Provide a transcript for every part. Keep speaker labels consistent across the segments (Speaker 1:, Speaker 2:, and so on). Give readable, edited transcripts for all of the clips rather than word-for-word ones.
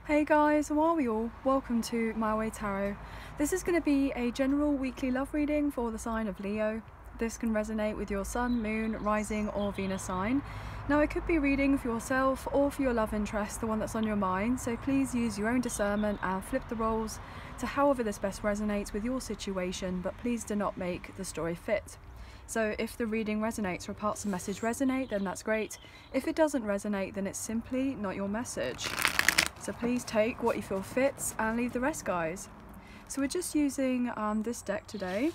Speaker 1: Hey guys, how are we all? Welcome to My Way Tarot. This is going to be a general weekly love reading for the sign of Leo. This can resonate with your sun, moon, rising or Venus sign. Now it could be reading for yourself or for your love interest, the one that's on your mind, so please use your own discernment and flip the roles to however this best resonates with your situation, but please do not make the story fit. So if the reading resonates or parts of the message resonate, then that's great. If it doesn't resonate, then it's simply not your message. So please take what you feel fits and leave the rest, guys. So we're just using this deck today.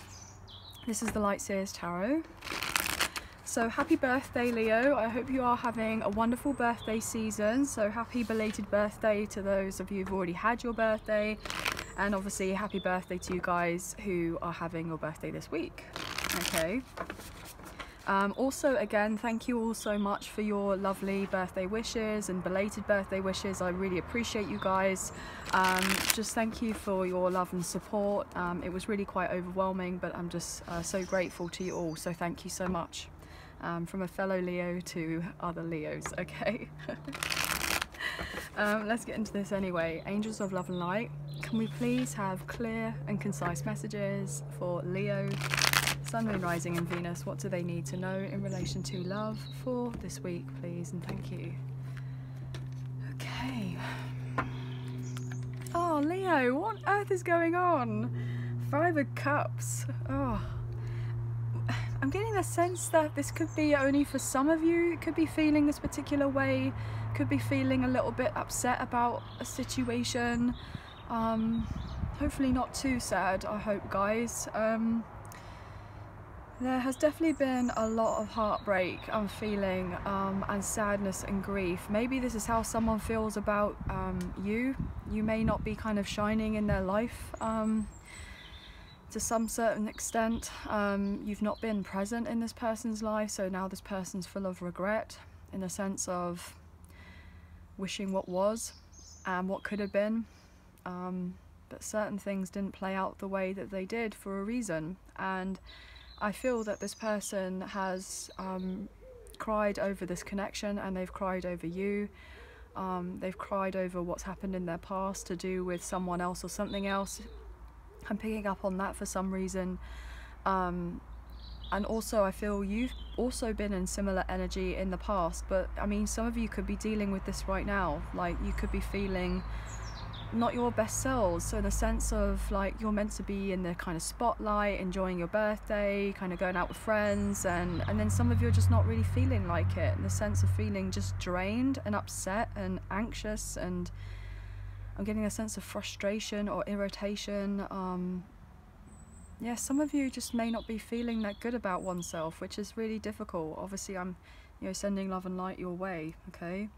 Speaker 1: This is the Light Seers Tarot. So happy birthday, Leo. I hope you are having a wonderful birthday season. So happy belated birthday to those of you who've already had your birthday. And obviously happy birthday to you guys who are having your birthday this week. Okay. Also, again, thank you all so much for your lovely birthday wishes and belated birthday wishes. I really appreciate you guys. Just thank you for your love and support. It was really quite overwhelming, but I'm just so grateful to you all. So thank you so much. From a fellow Leo to other Leos, okay? Let's get into this anyway. Angels of love and light, can we please have clear and concise messages for Leo, Sun, Moon, Rising and Venus? What do they need to know in relation to love for this week, please? And thank you. Okay. Oh, Leo, what on earth is going on? Five of Cups. Oh. I'm getting a sense that this could be only for some of you. It could be feeling this particular way. Could be feeling a little bit upset about a situation. Hopefully not too sad, I hope, guys. There has definitely been a lot of heartbreak I'm feeling, and sadness and grief. Maybe this is how someone feels about you. You may not be kind of shining in their life to some certain extent. You've not been present in this person's life, so now this person's full of regret in the sense of wishing what was and what could have been. But certain things didn't play out the way that they did for a reason, and I feel that this person has cried over this connection, and they've cried over you. They've cried over what's happened in their past to do with someone else or something else. I'm picking up on that for some reason. And also I feel you've also been in similar energy in the past, but I mean, some of you could be dealing with this right now. Like, you could be feeling not your best selves, so in the sense of like you're meant to be in the kind of spotlight, enjoying your birthday, kind of going out with friends, and then some of you are just not really feeling like it, in the sense of feeling just drained and upset and anxious, and I'm getting a sense of frustration or irritation. Yeah, some of you just may not be feeling that good about oneself, which is really difficult. Obviously I'm, you know, sending love and light your way, okay?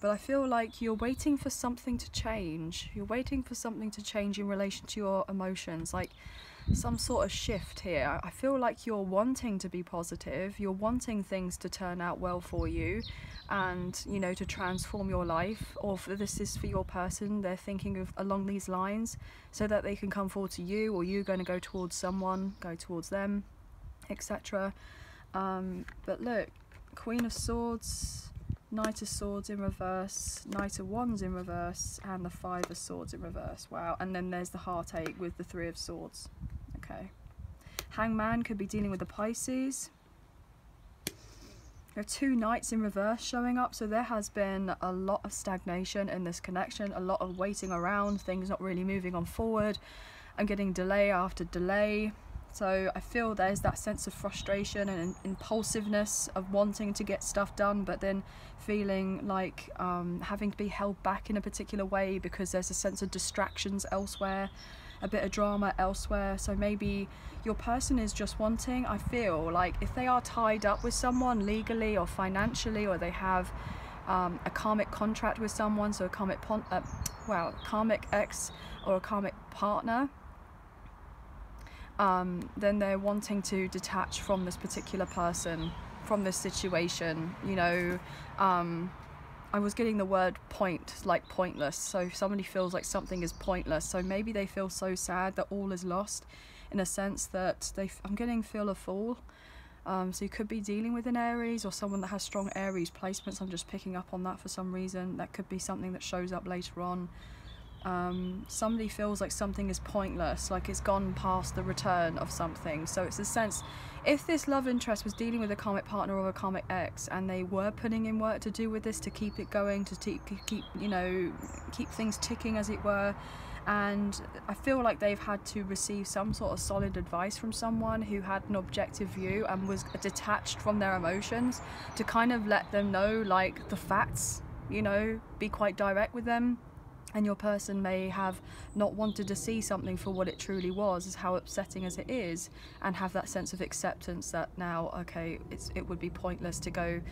Speaker 1: But I feel like you're waiting for something to change. You're waiting for something to change in relation to your emotions, like some sort of shift here. I feel like you're wanting to be positive. You're wanting things to turn out well for you and, you know, to transform your life. Or if this is for your person, they're thinking of along these lines so that they can come forward to you, or you're going to go towards someone, go towards them, etc. But look, Queen of Swords, Knight of Swords in reverse, Knight of Wands in reverse, and the Five of Swords in reverse. Wow. And then there's the heartache with the Three of Swords. Okay. Hangman could be dealing with the Pisces. There are two Knights in reverse showing up, so there has been a lot of stagnation in this connection, a lot of waiting around, things not really moving on forward. I'm getting delay after delay. So I feel there's that sense of frustration and impulsiveness of wanting to get stuff done, but then feeling like having to be held back in a particular way because there's a sense of distractions elsewhere, a bit of drama elsewhere. So maybe your person is just wanting, I feel like if they are tied up with someone legally or financially, or they have a karmic contract with someone, so a karmic ex or a karmic partner, then they're wanting to detach from this particular person, from this situation, you know. I was getting the word point, like pointless, so if somebody feels like something is pointless, so maybe they feel so sad that all is lost, in a sense that I'm getting feel a fool, So you could be dealing with an Aries or someone that has strong Aries placements. I'm just picking up on that for some reason. That could be something that shows up later on. Somebody feels like something is pointless, like it's gone past the return of something. So it's a sense, if this love interest was dealing with a karmic partner or a karmic ex, and they were putting in work to do with this, to keep it going, to keep you know, keep things ticking, as it were, and I feel like they've had to receive some sort of solid advice from someone who had an objective view and was detached from their emotions, to kind of let them know, like, the facts, you know, be quite direct with them. And your person may have not wanted to see something for what it truly was, as how upsetting as it is, and have that sense of acceptance that now, okay, it would be pointless to go,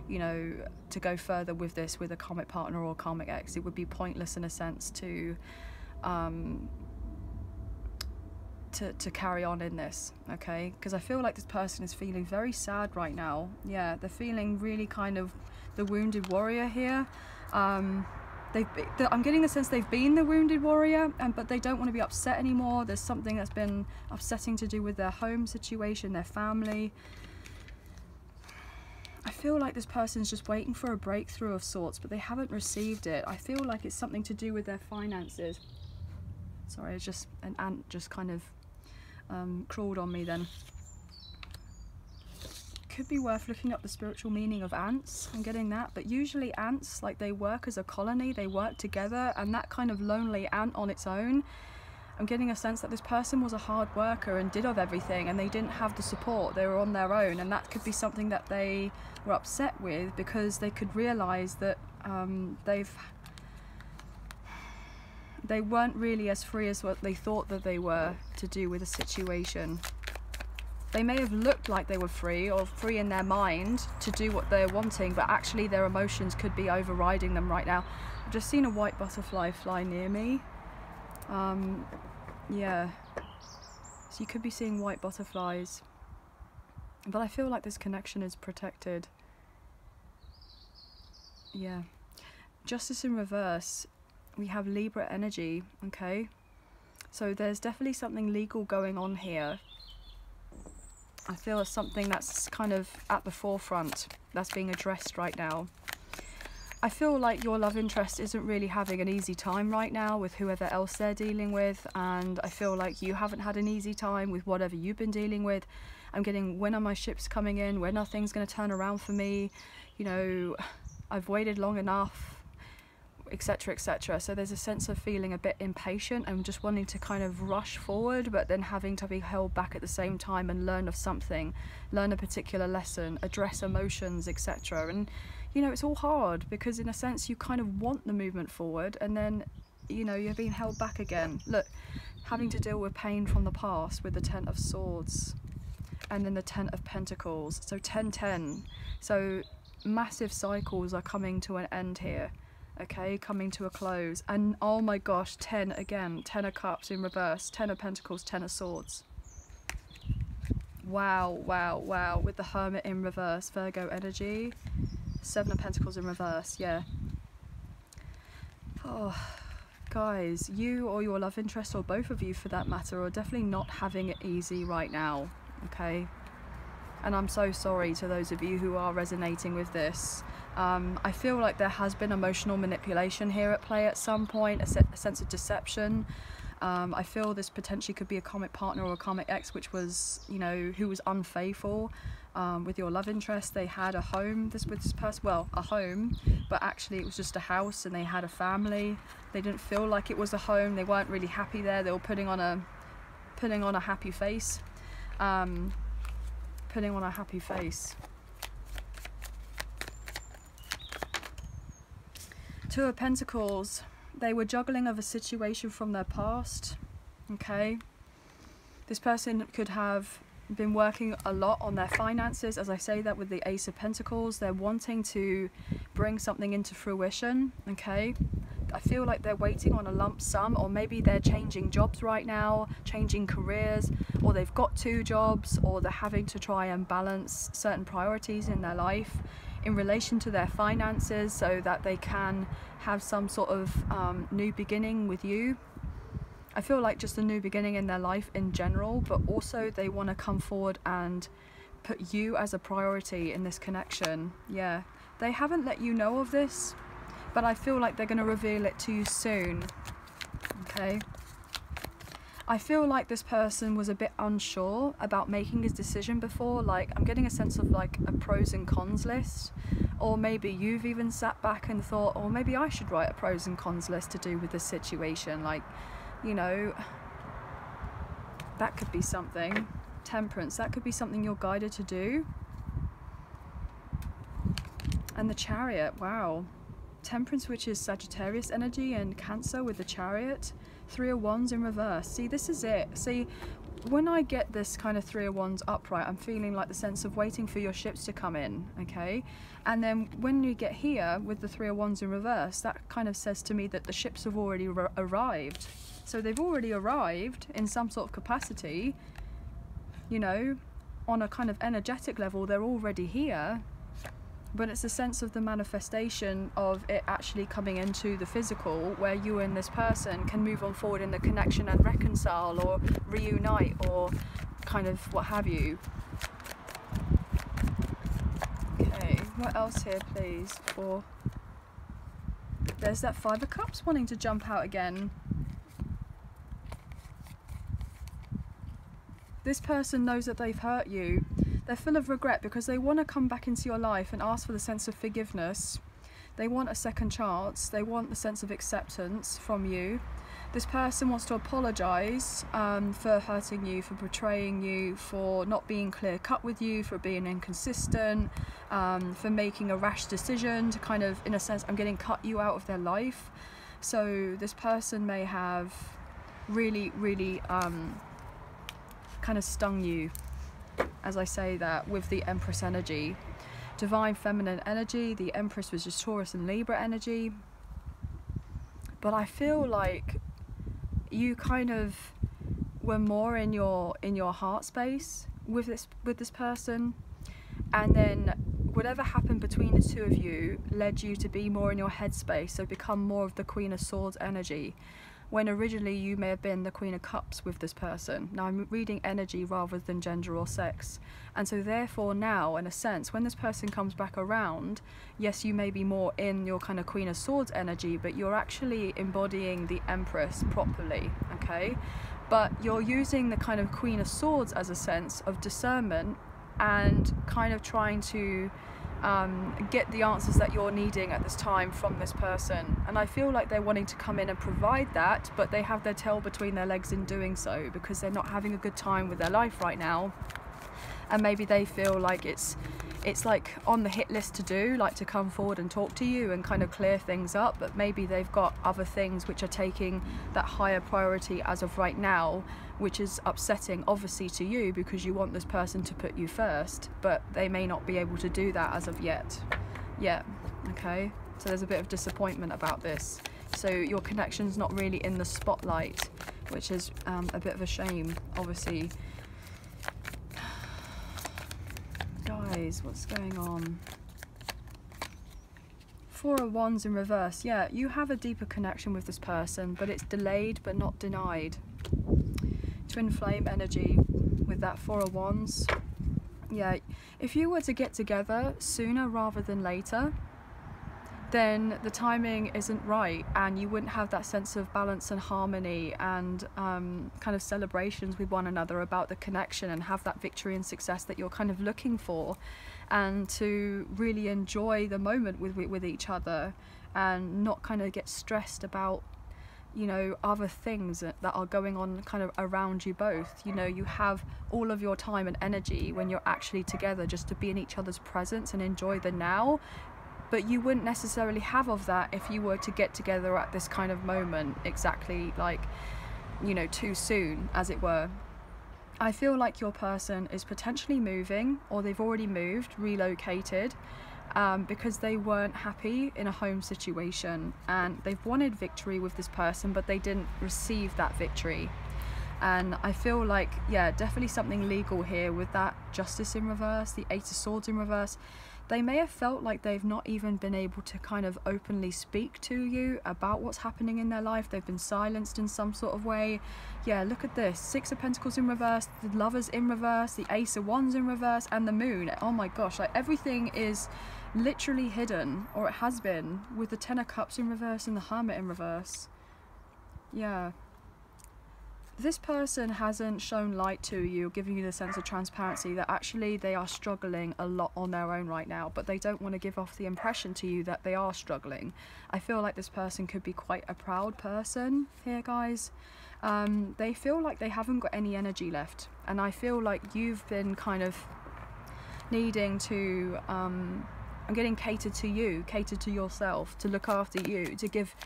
Speaker 1: you know, to go further with this with a karmic partner or karmic ex. It would be pointless in a sense to carry on in this, okay? Because I feel like this person is feeling very sad right now. Yeah, they're feeling really kind of the wounded warrior here. I'm getting the sense they've been the wounded warrior, but they don't want to be upset anymore. There's something that's been upsetting to do with their home situation, their family. I feel like this person's just waiting for a breakthrough of sorts, but they haven't received it. I feel like it's something to do with their finances. Sorry, it's just an ant just kind of crawled on me then. Could be worth looking up the spiritual meaning of ants. I'm getting that, but usually ants, like, they work as a colony, they work together, and that kind of lonely ant on its own, I'm getting a sense that this person was a hard worker and did of everything, and they didn't have the support. They were on their own, and that could be something that they were upset with, because they could realize that they weren't really as free as what they thought that they were to do with a situation. They may have looked like they were free, or free in their mind to do what they're wanting, but actually their emotions could be overriding them right now. I've just seen a white butterfly fly near me. Yeah, so you could be seeing white butterflies, but I feel like this connection is protected. Yeah. Justice in reverse, we have Libra energy, okay? So there's definitely something legal going on here. I feel it's something that's kind of at the forefront, that's being addressed right now. I feel like your love interest isn't really having an easy time right now with whoever else they're dealing with, and I feel like you haven't had an easy time with whatever you've been dealing with. I'm getting, when are my ships coming in? When are things going to turn around for me? You know, I've waited long enough, etc, etc. So there's a sense of feeling a bit impatient and just wanting to kind of rush forward, but then having to be held back at the same time and learn of something, learn a particular lesson, address emotions, etc. And you know, it's all hard because in a sense you kind of want the movement forward, and then, you know, you're being held back again. Look, having to deal with pain from the past with the Ten of Swords and then the Ten of Pentacles. So 10-10. So massive cycles are coming to an end here. Okay, coming to a close. And oh my gosh, 10 again. 10 of Cups in reverse, 10 of Pentacles, 10 of Swords. Wow, wow, wow. With the Hermit in reverse, Virgo energy. 7 of Pentacles in reverse, yeah. Oh, guys, you or your love interest, or both of you for that matter, are definitely not having it easy right now, okay? And I'm so sorry to those of you who are resonating with this. I feel like there has been emotional manipulation here at play at some point, a sense of deception. I feel this potentially could be a karmic partner or a karmic ex which was, you know, who was unfaithful with your love interest. They had a home with this person, well, a home, but actually it was just a house, and they had a family. They didn't feel like it was a home. They weren't really happy there. They were putting on a happy face. Putting on a happy face. Two of Pentacles, they were juggling of a situation from their past, okay? This person could have been working a lot on their finances. As I say that with the Ace of Pentacles, they're wanting to bring something into fruition, okay? I feel like they're waiting on a lump sum, or maybe they're changing jobs right now, changing careers, or they've got 2 jobs, or they're having to try and balance certain priorities in their life in relation to their finances so that they can have some sort of new beginning with you. I feel like just a new beginning in their life in general, but also they want to come forward and put you as a priority in this connection. Yeah, they haven't let you know of this, but I feel like they're going to reveal it to you soon. Okay, I feel like this person was a bit unsure about making his decision before. Like, I'm getting a sense of like a pros and cons list, or maybe you've even sat back and thought, oh, maybe I should write a pros and cons list to do with this situation. Like, you know, that could be something. Temperance, that could be something you're guided to do. And the Chariot, wow. Temperance, which is Sagittarius energy, and Cancer with the Chariot. 3 of Wands in reverse. See, this is it. See, when I get this kind of 3 of Wands upright, I'm feeling like the sense of waiting for your ships to come in, okay? And then when you get here with the 3 of Wands in reverse, that kind of says to me that the ships have already arrived. So they've already arrived in some sort of capacity, you know, on a kind of energetic level, they're already here. But it's a sense of the manifestation of it actually coming into the physical, where you and this person can move on forward in the connection and reconcile or reunite or kind of what have you. Okay, what else here, please? For there's that 5 of Cups wanting to jump out again. This person knows that they've hurt you. They're full of regret because they want to come back into your life and ask for the sense of forgiveness. They want a second chance. They want the sense of acceptance from you. This person wants to apologise for hurting you, for betraying you, for not being clear-cut with you, for being inconsistent, for making a rash decision to kind of, in a sense, I'm getting cut you out of their life. So this person may have really, really kind of stung you, as I say that, with the Empress energy. Divine feminine energy, the Empress was just Taurus and Libra energy. But I feel like you kind of were more in your heart space with this person, and then whatever happened between the two of you led you to be more in your head space, so become more of the Queen of Swords energy, when originally you may have been the Queen of Cups with this person. Now I'm reading energy rather than gender or sex. And so therefore now, in a sense, when this person comes back around, yes, you may be more in your kind of Queen of Swords energy, but you're actually embodying the Empress properly, okay? But you're using the kind of Queen of Swords as a sense of discernment and kind of trying to get the answers that you're needing at this time from this person. And I feel like they're wanting to come in and provide that, but they have their tail between their legs in doing so because they're not having a good time with their life right now. And maybe they feel like it's like on the hit list to do, like to come forward and talk to you and kind of clear things up, but maybe they've got other things which are taking that higher priority as of right now, which is upsetting obviously to you because you want this person to put you first, but they may not be able to do that as of yet. Yeah, okay, so there's a bit of disappointment about this. So your connection's not really in the spotlight, which is a bit of a shame, obviously. Guys, what's going on? 4 of Wands in reverse. Yeah, you have a deeper connection with this person, but it's delayed but not denied. Twin flame energy with that 4 of Wands. Yeah, if you were to get together sooner rather than later, then the timing isn't right and you wouldn't have that sense of balance and harmony and kind of celebrations with one another about the connection and have that victory and success that you're kind of looking for, and to really enjoy the moment with each other and not kind of get stressed about, you know, other things that are going on kind of around you both. You know, you have all of your time and energy when you're actually together just to be in each other's presence and enjoy the now. But you wouldn't necessarily have of that if you were to get together at this kind of moment, exactly like, you know, too soon, as it were. I feel like your person is potentially moving, or they've already moved, relocated, because they weren't happy in a home situation and they've wanted victory with this person, but they didn't receive that victory. And I feel like, yeah, definitely something legal here with that Justice in reverse, the 8 of Swords in reverse. They may have felt like they've not even been able to kind of openly speak to you about what's happening in their life. They've been silenced in some sort of way. Yeah, look at this. 6 of Pentacles in reverse, the Lovers in reverse, the Ace of Wands in reverse, and the Moon. Oh my gosh, like everything is literally hidden, or it has been, with the 10 of Cups in reverse and the Hermit in reverse. Yeah. This person hasn't shown light to you, giving you the sense of transparency that actually they are struggling a lot on their own right now, but they don't want to give off the impression to you that they are struggling. I feel like this person could be quite a proud person here, guys. They feel like they haven't got any energy left, and I feel like you've been kind of needing to, I'm getting catered to you, catered to yourself, to look after you, to give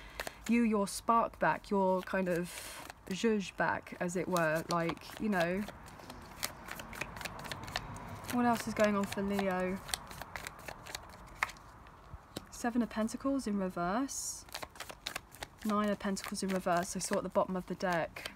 Speaker 1: you your spark back, your kind of zhuzh back, as it were. Like, you know, what else is going on for Leo? 7 of Pentacles in reverse, 9 of Pentacles in reverse, I saw at the bottom of the deck,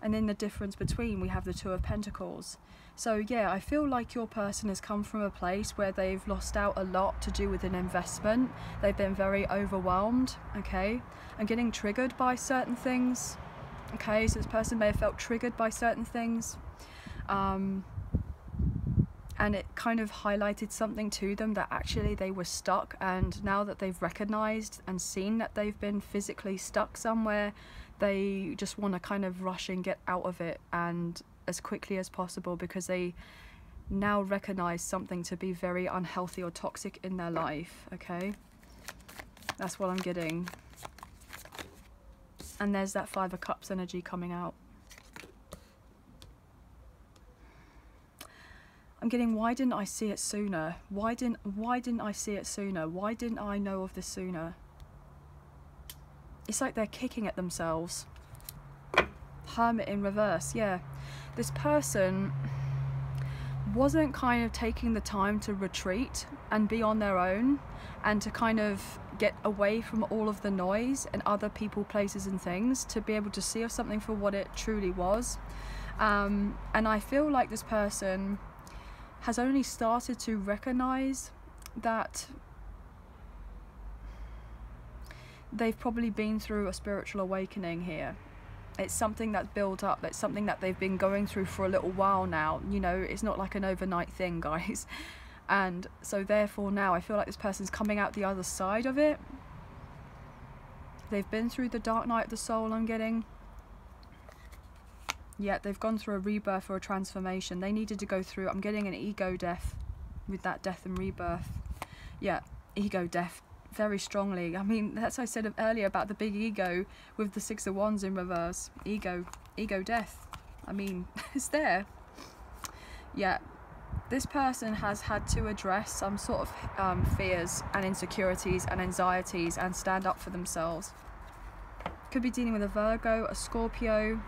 Speaker 1: and in the difference between we have the 2 of Pentacles. So yeah, I feel like your person has come from a place where they've lost out a lot to do with an investment. They've been very overwhelmed, okay? I'm getting triggered by certain things, okay? So this person may have felt triggered by certain things. And it kind of highlighted something to them, that actually they were stuck, and now that they've recognized and seen that they've been physically stuck somewhere, they just want to kind of rush and get out of it, and as quickly as possible, because they now recognize something to be very unhealthy or toxic in their life, okay? That's what I'm getting. And there's that 5 of Cups energy coming out. I'm getting, why didn't I see it sooner? Why didn't I see it sooner? Why didn't I know of this sooner? It's like they're kicking at themselves. Hermit in reverse, yeah. This person wasn't kind of taking the time to retreat and be on their own, and to kind of get away from all of the noise and other people, places and things, to be able to see something for what it truly was. And I feel like this person has only started to recognize that they've probably been through a spiritual awakening here. It's something that's built up, it's something that they've been going through for a little while now, you know, it's not like an overnight thing, guys. And so therefore now I feel like this person's coming out the other side of it. They've been through the dark night of the soul, I'm getting. Yeah, they've gone through a rebirth or a transformation. They needed to go through, I'm getting an ego death with that death and rebirth. Yeah, ego death. Very strongly. I mean, that's what I said earlier about the big ego with the 6 of Wands in reverse. Ego death. I mean, it's there. Yeah, this person has had to address some sort of fears and insecurities and anxieties, and stand up for themselves. Could be dealing with a Virgo, a Scorpio.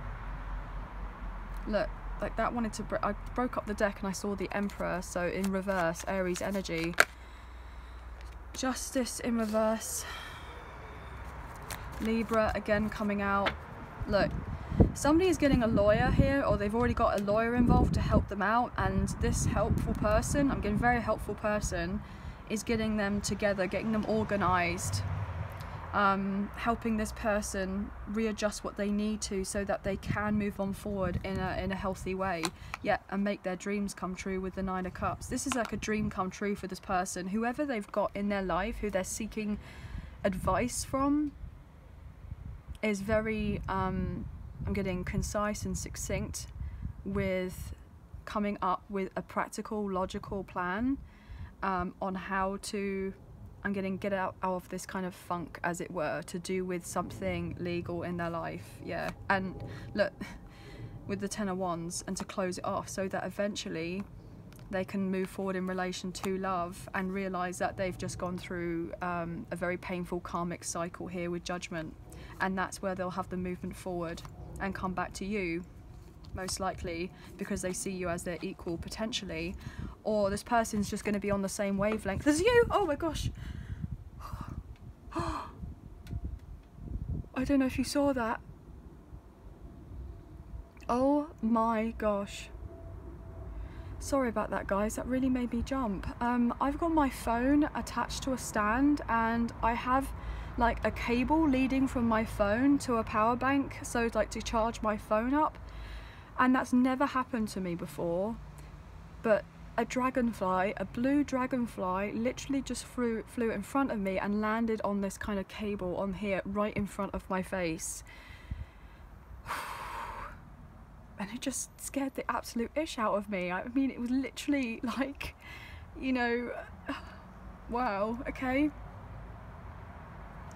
Speaker 1: Look, like that wanted to I broke up the deck and I saw the Emperor, so in reverse, Aries energy. Justice in reverse. Libra again coming out. Look, somebody is getting a lawyer here, or they've already got a lawyer involved to help them out, and this helpful person, I'm getting very helpful person, is getting them together, getting them organized, helping this person readjust what they need to so that they can move on forward in a healthy way, yeah, and make their dreams come true with the 9 of Cups. This is like a dream come true for this person. Whoever they've got in their life, who they're seeking advice from, is very, I'm getting concise and succinct with coming up with a practical, logical plan on how to, I'm getting get out of this kind of funk, as it were, to do with something legal in their life, yeah. And look, with the 10 of Wands, and to close it off so that eventually they can move forward in relation to love, and realize that they've just gone through a very painful karmic cycle here with judgment, and that's where they'll have the movement forward and come back to you, most likely, because they see you as their equal potentially, or this person's just going to be on the same wavelength as you. Oh my gosh. I don't know if you saw that. Oh my gosh. Sorry about that, guys, that really made me jump. I've got my phone attached to a stand, and I have like a cable leading from my phone to a power bank, so like to charge my phone up, and that's never happened to me before. But a dragonfly, a blue dragonfly, literally just flew in front of me and landed on this kind of cable on here right in front of my face. And it just scared the absolute ish out of me. I mean, it was literally like, you know, wow, okay.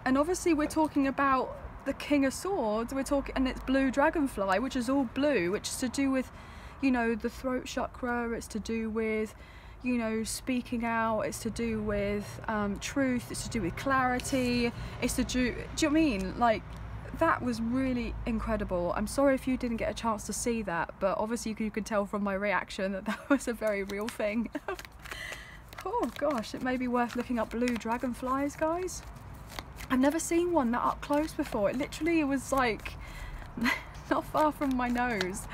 Speaker 1: And obviously we're talking about the King of Swords, we're talking, and it's blue dragonfly, which is all blue, which is to do with, you know, the throat chakra, it's to do with, you know, speaking out, it's to do with truth, it's to do with clarity, it's to do you know what I mean? Like, that was really incredible. I'm sorry if you didn't get a chance to see that, but obviously you could tell from my reaction that that was a very real thing. Oh gosh, it may be worth looking up blue dragonflies, guys. I've never seen one that up close before. It literally was like not far from my nose.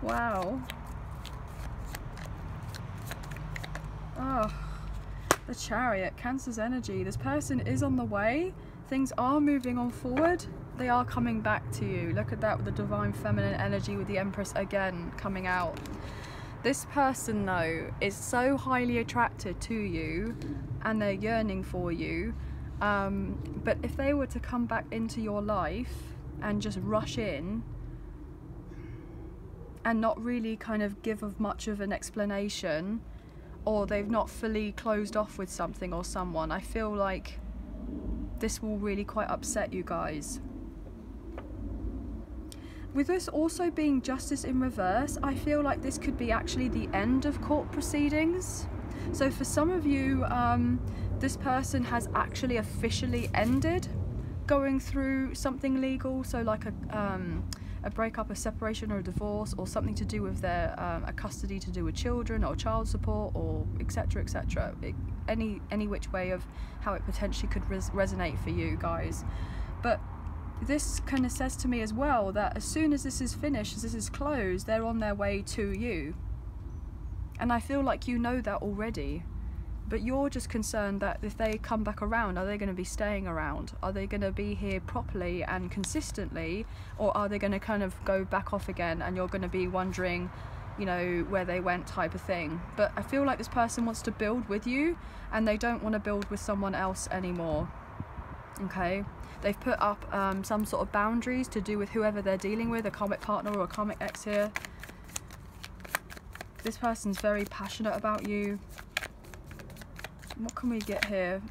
Speaker 1: Wow. Oh, the Chariot, Cancer's energy. This person is on the way. Things are moving on forward. They are coming back to you. Look at that with the divine feminine energy, with the Empress again coming out. This person though is so highly attracted to you and they're yearning for you. But if they were to come back into your life and just rush in and not really kind of give much of an explanation, or they've not fully closed off with something or someone, I feel like this will really quite upset you guys. With this also being justice in reverse, I feel like this could be actually the end of court proceedings. So for some of you, this person has actually officially ended going through something legal, so like a breakup, a separation or a divorce, or something to do with their a custody to do with children or child support, or etc, etc. Any which way of how it potentially could resonate for you guys. But this kind of says to me as well that as soon as this is finished, as this is closed, they're on their way to you. And I feel like you know that already, but you're just concerned that if they come back around, are they going to be staying around? Are they going to be here properly and consistently, or are they going to kind of go back off again and you're going to be wondering, you know, where they went, type of thing. But I feel like this person wants to build with you and they don't want to build with someone else anymore. Okay, they've put up some sort of boundaries to do with whoever they're dealing with, a karmic partner or a karmic ex here. This person's very passionate about you. What can we get here?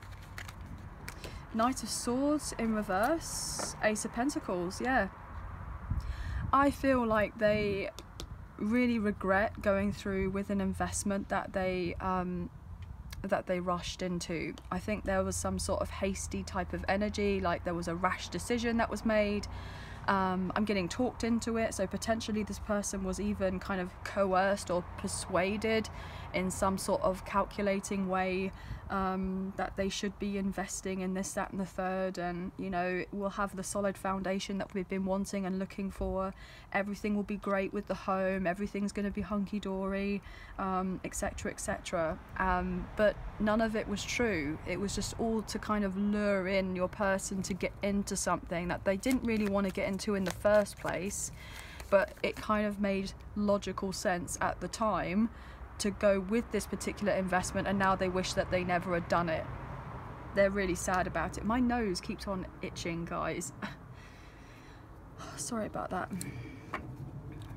Speaker 1: Knight of Swords in reverse, Ace of Pentacles, yeah. I feel like they really regret going through with an investment that they rushed into. I think there was some sort of hasty type of energy, like there was a rash decision that was made. I'm getting talked into it, so potentially this person was even kind of coerced or persuaded in some sort of calculating way that they should be investing in this, that and the third, and you know, we'll have the solid foundation that we've been wanting and looking for. Everything will be great with the home, everything's going to be hunky-dory, etc, etc. But none of it was true. It was just all to kind of lure in your person to get into something that they didn't really want to get into in the first place, but it kind of made logical sense at the time to go with this particular investment, and now they wish that they never had done it. They're really sad about it. My nose keeps on itching, guys. Sorry about that.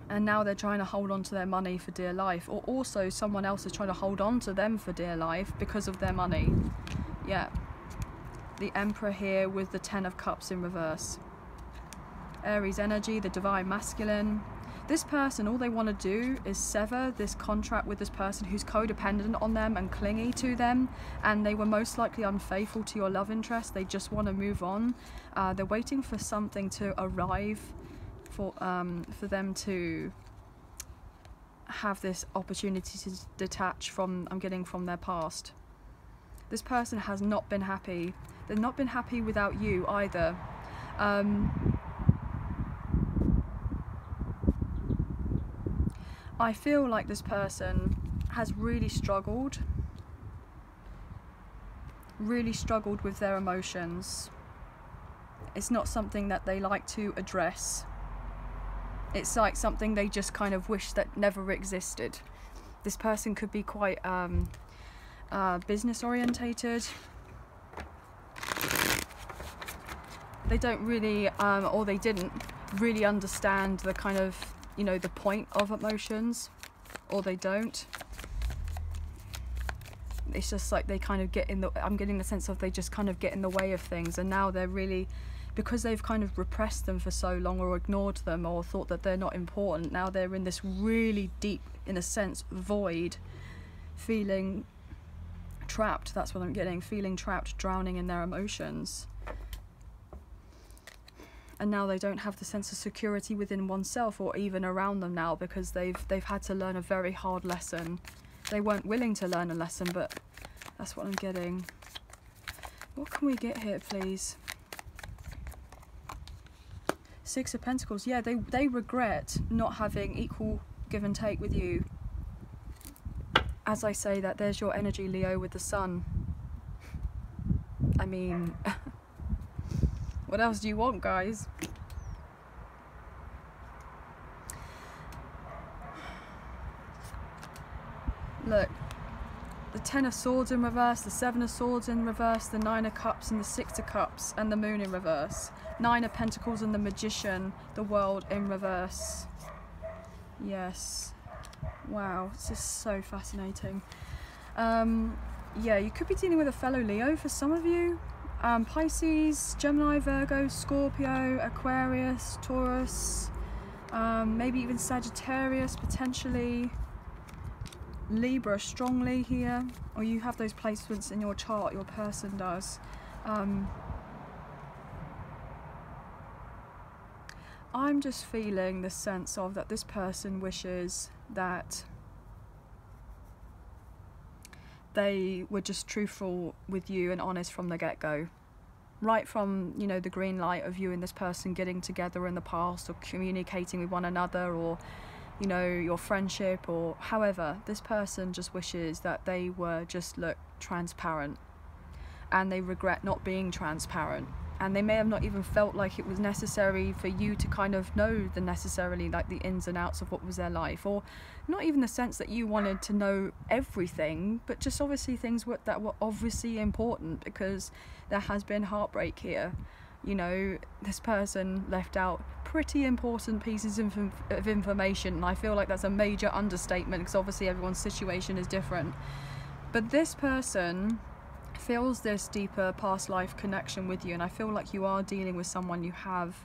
Speaker 1: And now they're trying to hold on to their money for dear life, or also someone else is trying to hold on to them for dear life because of their money. Yeah, the Emperor here with the Ten of Cups in reverse. Aries energy, the divine masculine. This person, all they want to do is sever this contract with this person who's codependent on them and clingy to them, and they were most likely unfaithful to your love interest. They just want to move on. They're waiting for something to arrive for them to have this opportunity to detach from, I'm getting, from their past. This person has not been happy. They've not been happy without you either. I feel like this person has really struggled with their emotions. It's not something that they like to address. It's like something they just kind of wish that never existed. This person could be quite business orientated. They don't really, or they didn't really understand the kind of, you know, the point of emotions, or they don't. It's just like they kind of get in the, I'm getting the sense of they just kind of get in the way of things, and now they're really, because they've kind of repressed them for so long or ignored them or thought that they're not important, now they're in this really deep, in a sense, void, feeling trapped. That's what I'm getting, feeling trapped, drowning in their emotions. And now they don't have the sense of security within oneself or even around them now, because they've had to learn a very hard lesson. They weren't willing to learn a lesson, but that's what I'm getting. What can we get here, please? Six of Pentacles. Yeah, they regret not having equal give and take with you. As I say that, there's your energy, Leo, with the sun. I mean, what else do you want, guys? Look, the Ten of Swords in reverse, the Seven of Swords in reverse, the Nine of Cups and the Six of Cups, and the Moon in reverse. Nine of Pentacles and the Magician, the World in reverse. Yes. Wow, this is so fascinating. Yeah, you could be dealing with a fellow Leo for some of you. Pisces, Gemini, Virgo, Scorpio, Aquarius, Taurus, maybe even Sagittarius potentially. Libra strongly here, or you have those placements in your chart, your person does. I'm just feeling the sense of that this person wishes that they were just truthful with you and honest from the get-go. Right from, you know, the green light of you and this person getting together in the past, or communicating with one another, or, you know, your friendship, or however, this person just wishes that they were just, look, transparent, and they regret not being transparent, and they may have not even felt like it was necessary for you to kind of know the necessarily like the ins and outs of what was their life, or not even the sense that you wanted to know everything, but just obviously things that were obviously important, because there has been heartbreak here. You know, this person left out pretty important pieces of information, and I feel like that's a major understatement, because obviously everyone's situation is different. But this person feels this deeper past life connection with you, and I feel like you are dealing with someone you have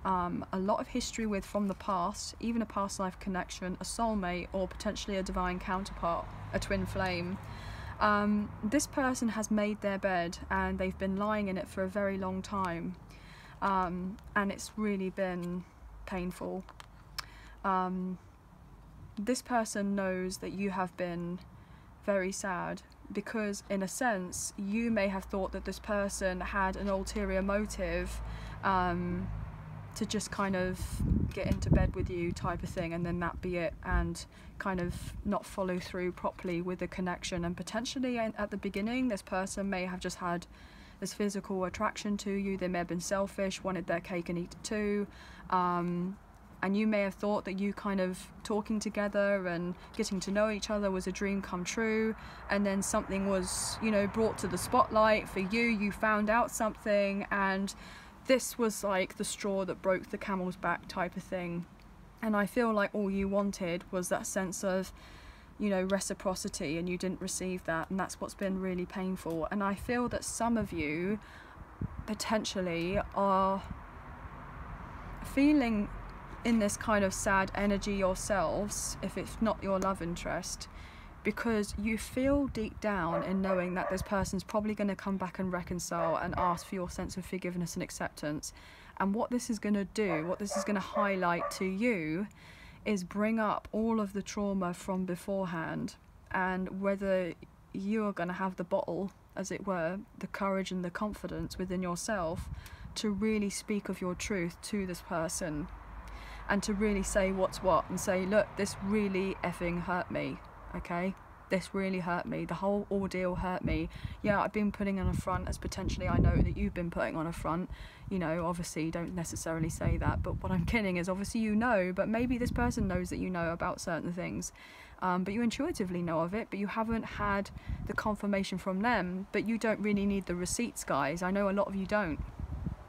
Speaker 1: a lot of history with from the past, even a past life connection, a soulmate, or potentially a divine counterpart, a twin flame. This person has made their bed and they've been lying in it for a very long time. And it's really been painful. This person knows that you have been very sad, because in a sense you may have thought that this person had an ulterior motive to just kind of get into bed with you type of thing, and then that be it, and kind of not follow through properly with the connection. And potentially at the beginning this person may have just had this physical attraction to you. They may have been selfish, wanted their cake and eat it too, and you may have thought that you kind of talking together and getting to know each other was a dream come true, and then something was, you know, brought to the spotlight for you. You found out something, and this was like the straw that broke the camel's back type of thing. And I feel like all you wanted was that sense of, you know, reciprocity, and you didn't receive that, and that's what's been really painful. And I feel that some of you potentially are feeling in this kind of sad energy yourselves, if it's not your love interest, because you feel deep down in knowing that this person's probably going to come back and reconcile and ask for your sense of forgiveness and acceptance. And what this is going to do, what this is going to highlight to you, is bring up all of the trauma from beforehand, and whether you are going to have the bottle, as it were, the courage and the confidence within yourself to really speak of your truth to this person, and to really say what's what, and say, look, this really effing hurt me, okay? this really hurt me, the whole ordeal hurt me. Yeah, I've been putting on a front, as potentially I know that you've been putting on a front. You know, obviously don't necessarily say that, but what I'm getting is obviously you know, but maybe this person knows that you know about certain things, but you intuitively know of it, but you haven't had the confirmation from them. But you don't really need the receipts, guys. I know a lot of you don't,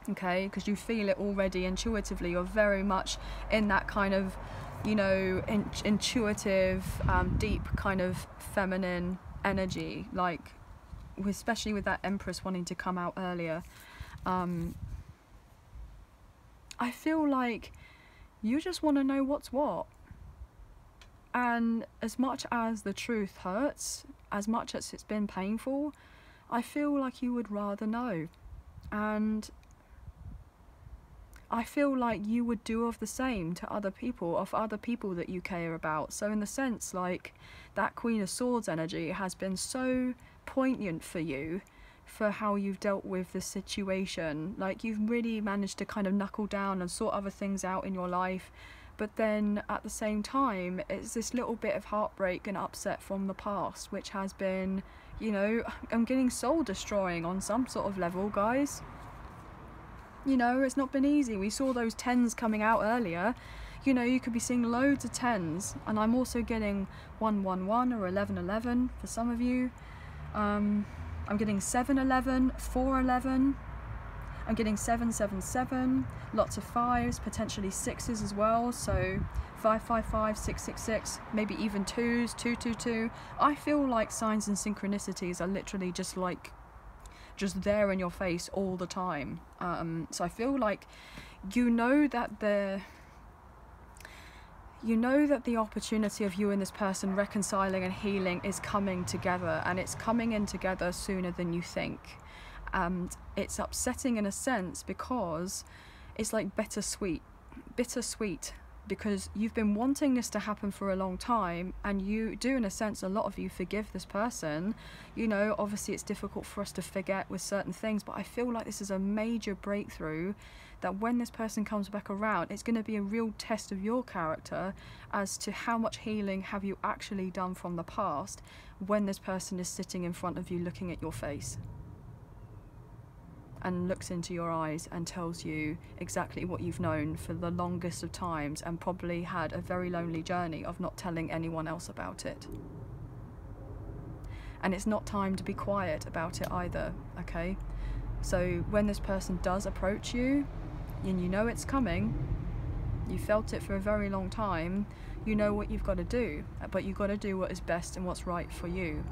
Speaker 1: okay, because you feel it already intuitively. You're very much in that kind of, you know, intuitive, deep kind of feminine energy, like especially with that Empress wanting to come out earlier. I feel like you just want to know what's what, and as much as the truth hurts, as much as it's been painful, I feel like you would rather know. And I feel like you would do of the same to other people, of other people that you care about. So in the sense, like, that Queen of Swords energy has been so poignant for you, for how you've dealt with the situation. Like, you've really managed to kind of knuckle down and sort other things out in your life, but then at the same time it's this little bit of heartbreak and upset from the past, which has been, you know, I'm getting soul destroying on some sort of level, guys. You know, it's not been easy. We saw those 10s coming out earlier. You know, you could be seeing loads of 10s, and I'm also getting 111 or 1111 for some of you. I'm getting 711, 411. I'm getting 777, lots of 5s, potentially 6s as well. So 555, 666, maybe even 2s, 222. I feel like signs and synchronicities are literally just like there in your face all the time. So I feel like you know that the opportunity of you and this person reconciling and healing is coming together, and it's coming in together sooner than you think. And it's upsetting in a sense because it's like bittersweet, because you've been wanting this to happen for a long time, and you do, in a sense, a lot of you forgive this person. You know, obviously it's difficult for us to forget with certain things, but I feel like this is a major breakthrough, that when this person comes back around, it's going to be a real test of your character as to how much healing have you actually done from the past when this person is sitting in front of you looking at your face and looks into your eyes and tells you exactly what you've known for the longest of times, and probably had a very lonely journey of not telling anyone else about it. And it's not time to be quiet about it either, okay? So when this person does approach you, and you know it's coming, you felt it for a very long time, you know what you've got to do, but you've got to do what is best and what's right for you.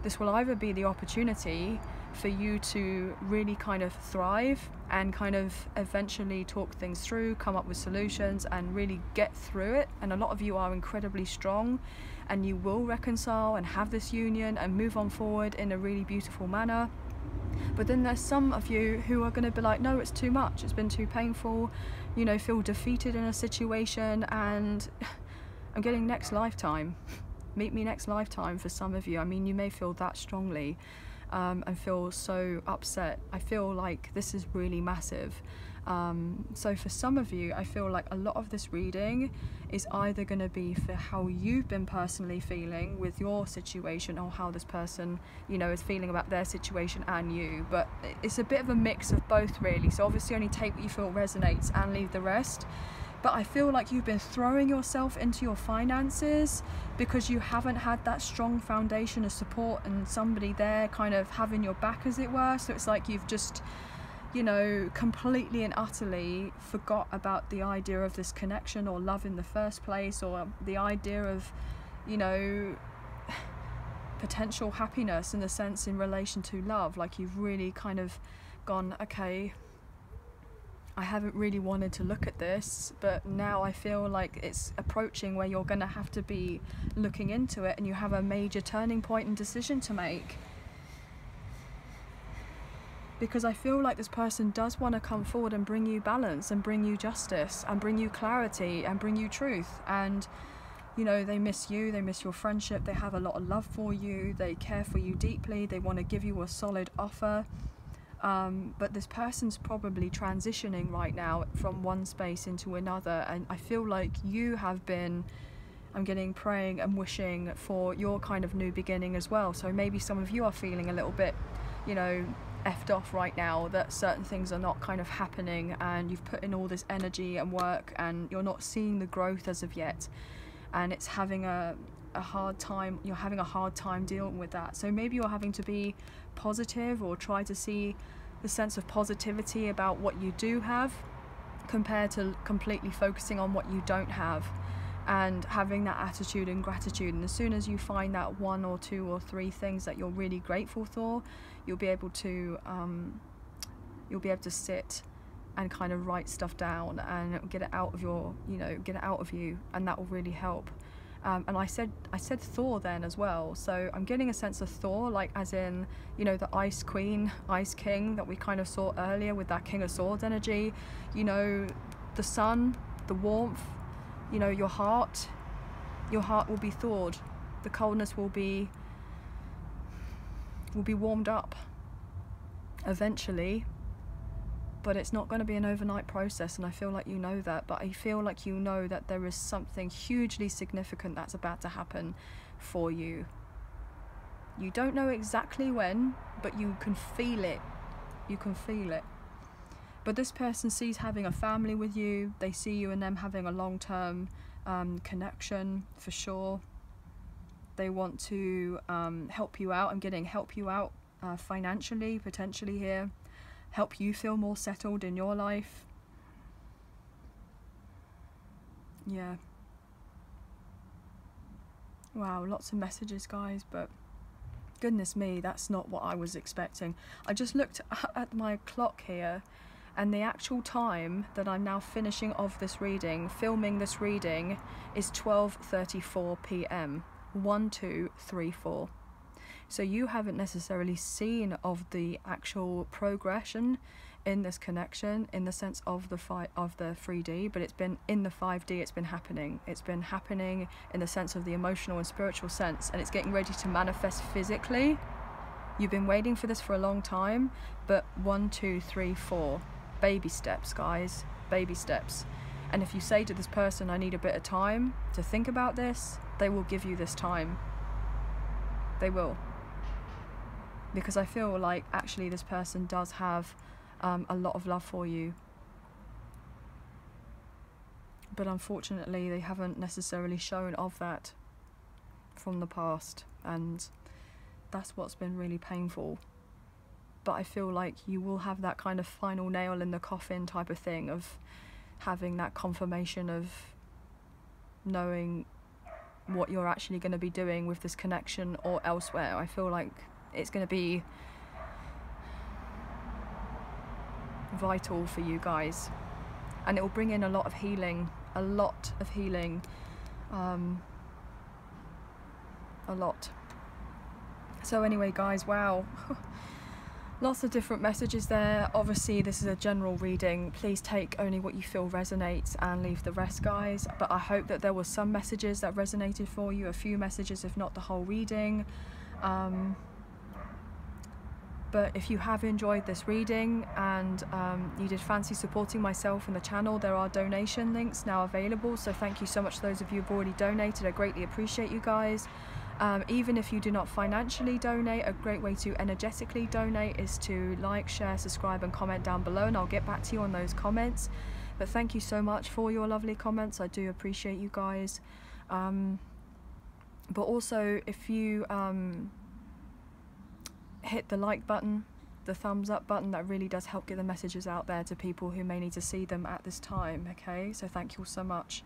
Speaker 1: This will either be the opportunity for you to really kind of thrive and kind of eventually talk things through, come up with solutions and really get through it. And a lot of you are incredibly strong, and you will reconcile and have this union and move on forward in a really beautiful manner. But then there's some of you who are going to be like, no, it's too much, it's been too painful, you know, feel defeated in a situation, and I'm getting next lifetime. Meet me next lifetime for some of you. I mean, you may feel that strongly and feel so upset. I feel like this is really massive. So for some of you, I feel like a lot of this reading is either going to be for how you've been personally feeling with your situation, or how this person, you know, is feeling about their situation and you. But it's a bit of a mix of both, really. So obviously only take what you feel resonates and leave the rest. But I feel like you've been throwing yourself into your finances because you haven't had that strong foundation of support and somebody there kind of having your back, as it were. So it's like you've just, you know, completely and utterly forgot about the idea of this connection or love in the first place, or the idea of, you know, potential happiness in the sense in relation to love. Like, you've really kind of gone, okay, I haven't really wanted to look at this, but now I feel like it's approaching where you're going to have to be looking into it, and you have a major turning point and decision to make. Because I feel like this person does want to come forward and bring you balance and bring you justice and bring you clarity and bring you truth. And, you know, they miss you, they miss your friendship, they have a lot of love for you, they care for you deeply, they want to give you a solid offer. But this person's probably transitioning right now from one space into another, and I feel like you have been I'm getting praying and wishing for your kind of new beginning as well. So maybe some of you are feeling a little bit, you know, effed off right now, that certain things are not kind of happening, and you've put in all this energy and work and you're not seeing the growth as of yet, and it's having a hard time, you're having a hard time dealing with that. So maybe you're having to be positive, or try to see the sense of positivity about what you do have, compared to completely focusing on what you don't have, and having that attitude and gratitude. And as soon as you find that 1 or 2 or 3 things that you're really grateful for, you'll be able to sit and kind of write stuff down and get it out of your, you know, get it out of you, and that will really help. And I said Thor then as well, so I'm getting a sense of Thor, like as in, you know, the Ice Queen, Ice King that we kind of saw earlier with that King of Swords energy. You know, the sun, the warmth, you know, your heart will be thawed, the coldness will be warmed up eventually, but it's not going to be an overnight process, and I feel like you know that. But I feel like you know that there is something hugely significant that's about to happen for you. You don't know exactly when, but you can feel it. You can feel it. But this person sees having a family with you. They see you and them having a long-term connection for sure. They want to help you out. I'm getting help you out financially, potentially here. Help you feel more settled in your life. Yeah. Wow, lots of messages, guys, but goodness me, that's not what I was expecting. I just looked at my clock here, and the actual time that I'm now finishing off this reading, filming this reading, is 12:34 p.m. 1234. So you haven't necessarily seen of the actual progression in this connection, in the sense of the 3D, but it's been in the 5D. It's been happening. It's been happening in the sense of the emotional and spiritual sense, and it's getting ready to manifest physically. You've been waiting for this for a long time, but 1, 2, 3, 4, baby steps, guys, baby steps. And if you say to this person, I need a bit of time to think about this, they will give you this time. They will. Because I feel like actually this person does have a lot of love for you. But unfortunately they haven't necessarily shown of that from the past, and that's what's been really painful. But I feel like you will have that kind of final nail in the coffin type of thing, of having that confirmation of knowing what you're actually going to be doing with this connection or elsewhere. I feel like it's going to be vital for you guys, and it will bring in a lot of healing, a lot. So anyway, guys, wow. Lots of different messages there. Obviously this is a general reading, please take only what you feel resonates and leave the rest, guys. But I hope that there were some messages that resonated for you, a few messages, if not the whole reading. But if you have enjoyed this reading and you did fancy supporting myself and the channel, there are donation links now available. So thank you so much to those of you who've already donated. I greatly appreciate you guys. Even if you do not financially donate, a great way to energetically donate is to like, share, subscribe and comment down below, and I'll get back to you on those comments. But thank you so much for your lovely comments. I do appreciate you guys. But also, if you hit the like button, the thumbs up button, that really does help get the messages out there to people who may need to see them at this time. Okay, so thank you all so much.